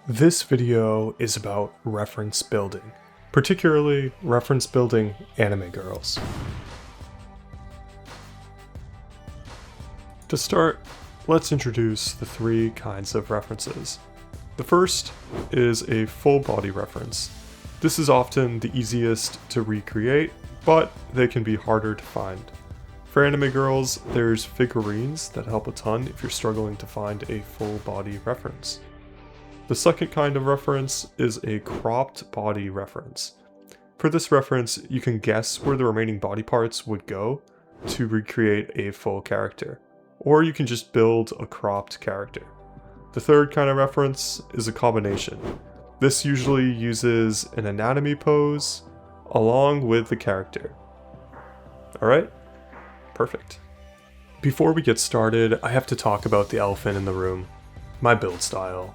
This video is about reference building, particularly reference building anime girls. To start, let's introduce the three kinds of references. The first is a full body reference. This is often the easiest to recreate, but they can be harder to find. For anime girls, there's figurines that help a ton if you're struggling to find a full body reference. The second kind of reference is a cropped body reference. For this reference, you can guess where the remaining body parts would go to recreate a full character, or you can just build a cropped character. The third kind of reference is a combination. This usually uses an anatomy pose along with the character. Alright? Perfect. Before we get started, I have to talk about the elephant in the room, my build style.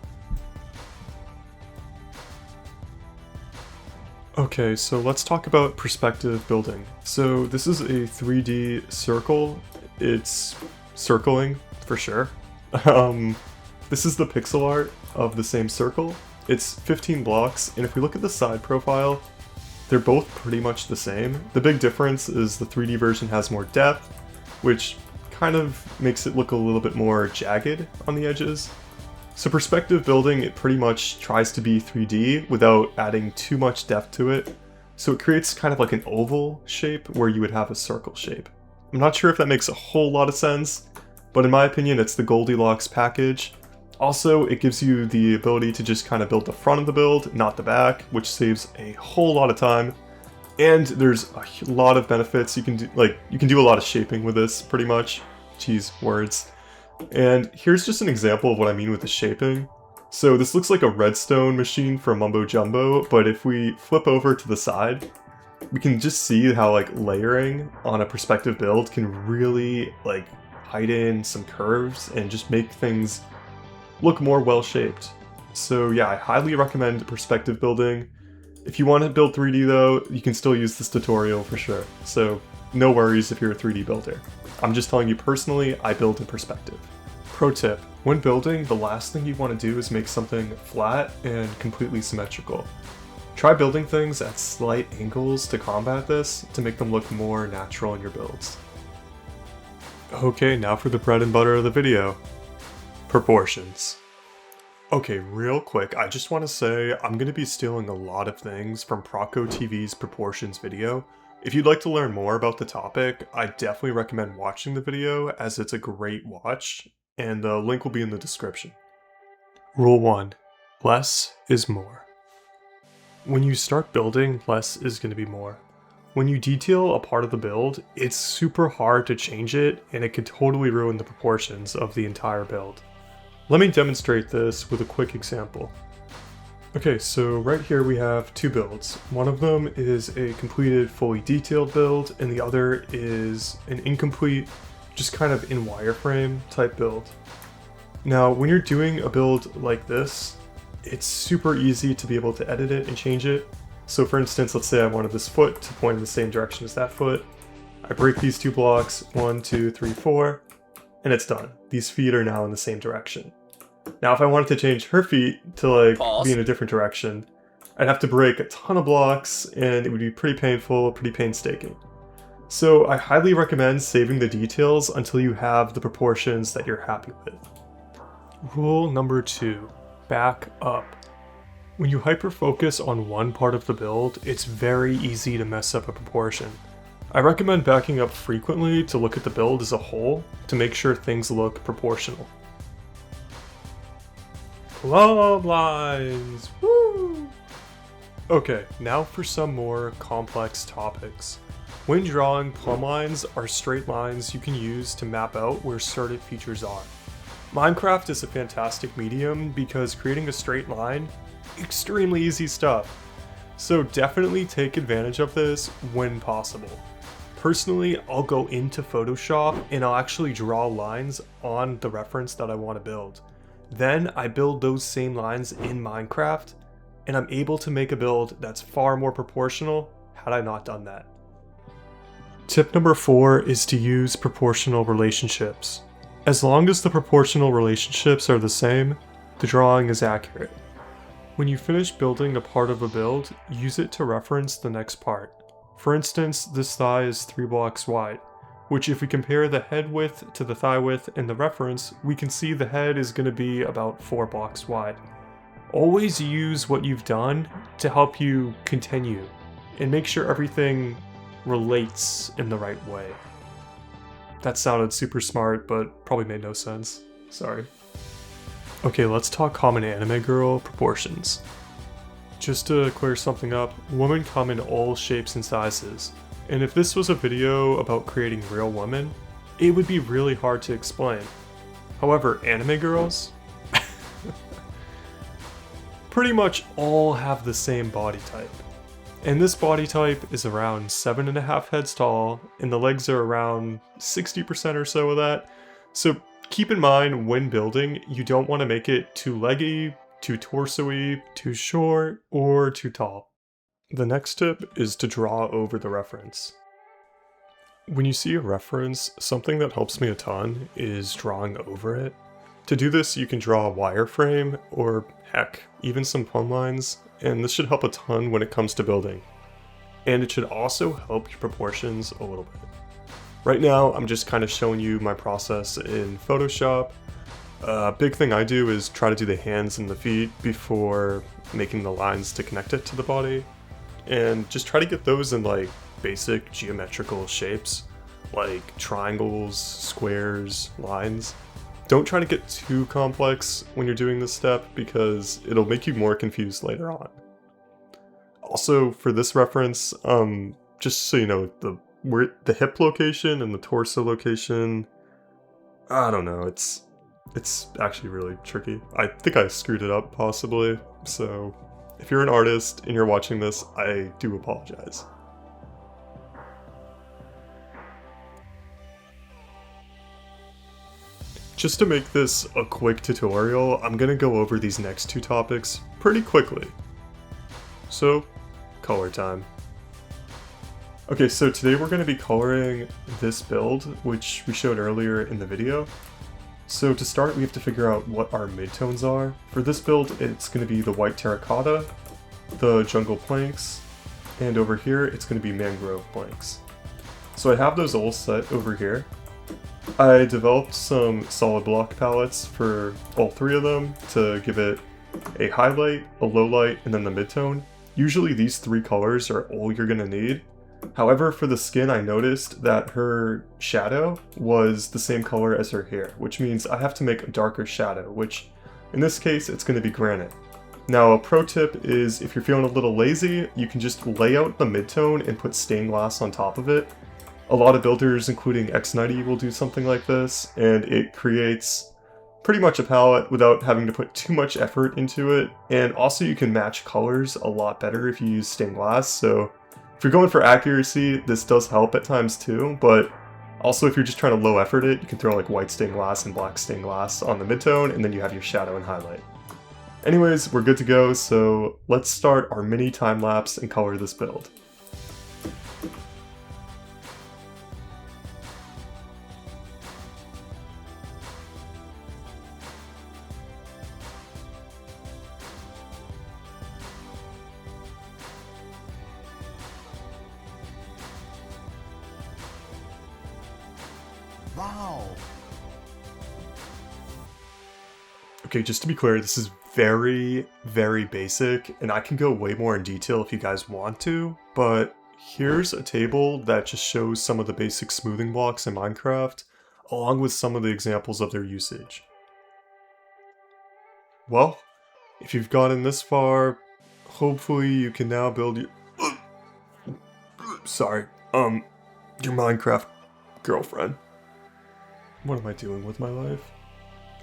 Okay, so let's talk about perspective building. So this is a 3D circle. It's circling, for sure. This is the pixel art of the same circle. It's 15 blocks, and if we look at the side profile, they're both pretty much the same. The big difference is the 3D version has more depth, which kind of makes it look a little bit more jagged on the edges. So perspective building, it pretty much tries to be 3D without adding too much depth to it. So it creates kind of like an oval shape where you would have a circle shape. I'm not sure if that makes a whole lot of sense, but in my opinion, it's the Goldilocks package. Also, it gives you the ability to just kind of build the front of the build, not the back, which saves a whole lot of time. And there's a lot of benefits. You can do a lot of shaping with this, pretty much. Jeez, words. And here's just an example of what I mean with the shaping. So this looks like a redstone machine from Mumbo Jumbo, but if we flip over to the side, we can just see how layering on a perspective build can really hide in some curves and just make things look more well-shaped. So yeah, I highly recommend perspective building. If you want to build 3D though, you can still use this tutorial for sure. So no worries if you're a 3D builder. I'm just telling you personally, I build in perspective. Pro tip, when building, the last thing you want to do is make something flat and completely symmetrical. Try building things at slight angles to combat this, to make them look more natural in your builds. Okay, now for the bread and butter of the video. Proportions. Okay, real quick, I just want to say I'm going to be stealing a lot of things from Proco TV's proportions video. If you'd like to learn more about the topic, I definitely recommend watching the video as it's a great watch, and the link will be in the description. Rule 1. Less is more. When you start building, less is going to be more. When you detail a part of the build, it's super hard to change it, and it could totally ruin the proportions of the entire build. Let me demonstrate this with a quick example. Okay, so right here we have two builds. One of them is a completed, fully detailed build, and the other is an incomplete, just kind of in wireframe type build. Now, when you're doing a build like this, it's super easy to be able to edit it and change it. So for instance, let's say I wanted this foot to point in the same direction as that foot. I break these two blocks, 1, 2, 3, 4, and it's done. These feet are now in the same direction. Now, if I wanted to change her feet to be in a different direction, I'd have to break a ton of blocks, and it would be pretty painful, pretty painstaking. So I highly recommend saving the details until you have the proportions that you're happy with. Rule number 2, back up. When you hyper-focus on one part of the build, it's very easy to mess up a proportion. I recommend backing up frequently to look at the build as a whole to make sure things look proportional. Plumb lines! Woo! Okay, now for some more complex topics. When drawing, plumb lines are straight lines you can use to map out where certain features are. Minecraft is a fantastic medium because creating a straight line, extremely easy stuff. So definitely take advantage of this when possible. Personally, I'll go into Photoshop and I'll actually draw lines on the reference that I want to build. Then I build those same lines in Minecraft, and I'm able to make a build that's far more proportional had I not done that. Tip number 4 is to use proportional relationships. As long as the proportional relationships are the same, the drawing is accurate. When you finish building a part of a build, use it to reference the next part. For instance, this thigh is 3 blocks wide, which if we compare the head width to the thigh width in the reference, we can see the head is going to be about 4 blocks wide. Always use what you've done to help you continue, and make sure everything relates in the right way. That sounded super smart, but probably made no sense. Sorry. Okay, let's talk common anime girl proportions. Just to clear something up, women come in all shapes and sizes, and if this was a video about creating real women, it would be really hard to explain. However, anime girls pretty much all have the same body type. And this body type is around 7.5 heads tall, and the legs are around 60% or so of that. So keep in mind when building, you don't want to make it too leggy, too torso-y, too short, or too tall. The next tip is to draw over the reference. When you see a reference, something that helps me a ton is drawing over it. To do this, you can draw a wireframe, or heck, even some plumb lines, and this should help a ton when it comes to building. And it should also help your proportions a little bit. Right now, I'm just kind of showing you my process in Photoshop. A big thing I do is try to do the hands and the feet before making the lines to connect it to the body. And just try to get those in like basic geometrical shapes, like triangles, squares, lines. Don't try to get too complex when you're doing this step because it'll make you more confused later on. Also, for this reference, just so you know, the hip location and the torso location, I don't know, it's actually really tricky. I think I screwed it up possibly, so if you're an artist and you're watching this, I do apologize. Just to make this a quick tutorial, I'm gonna go over these next two topics pretty quickly. So, color time. Okay, so today we're gonna be coloring this build, which we showed earlier in the video. So to start, we have to figure out what our midtones are. For this build, it's gonna be the white terracotta, the jungle planks, and over here, it's gonna be mangrove planks. So I have those all set over here. I developed some solid block palettes for all three of them to give it a highlight, a low light, and then the midtone. Usually these three colors are all you're gonna need. However, for the skin, I noticed that her shadow was the same color as her hair, which means I have to make a darker shadow, which in this case, it's gonna be granite. Now, a pro tip is if you're feeling a little lazy, you can just lay out the midtone and put stained glass on top of it. A lot of builders, including X90, will do something like this, and it creates pretty much a palette without having to put too much effort into it. And also you can match colors a lot better if you use stained glass, so if you're going for accuracy, this does help at times too, but also if you're just trying to low effort it, you can throw like white stained glass and black stained glass on the midtone, and then you have your shadow and highlight. Anyways, we're good to go, so let's start our mini time lapse and color this build. Wow. Okay, just to be clear, this is very, very basic, and I can go way more in detail if you guys want to, but here's a table that just shows some of the basic smoothing blocks in Minecraft, along with some of the examples of their usage. Well, if you've gotten this far, hopefully you can now build your... your Minecraft girlfriend. What am I doing with my life?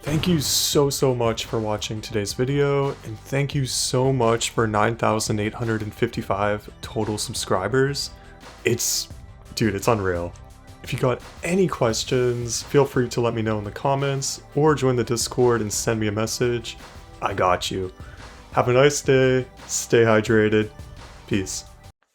Thank you so much for watching today's video, and thank you so much for 9,855 total subscribers. Dude, it's unreal. If you got any questions, feel free to let me know in the comments, or join the Discord and send me a message. I got you. Have a nice day, stay hydrated, peace.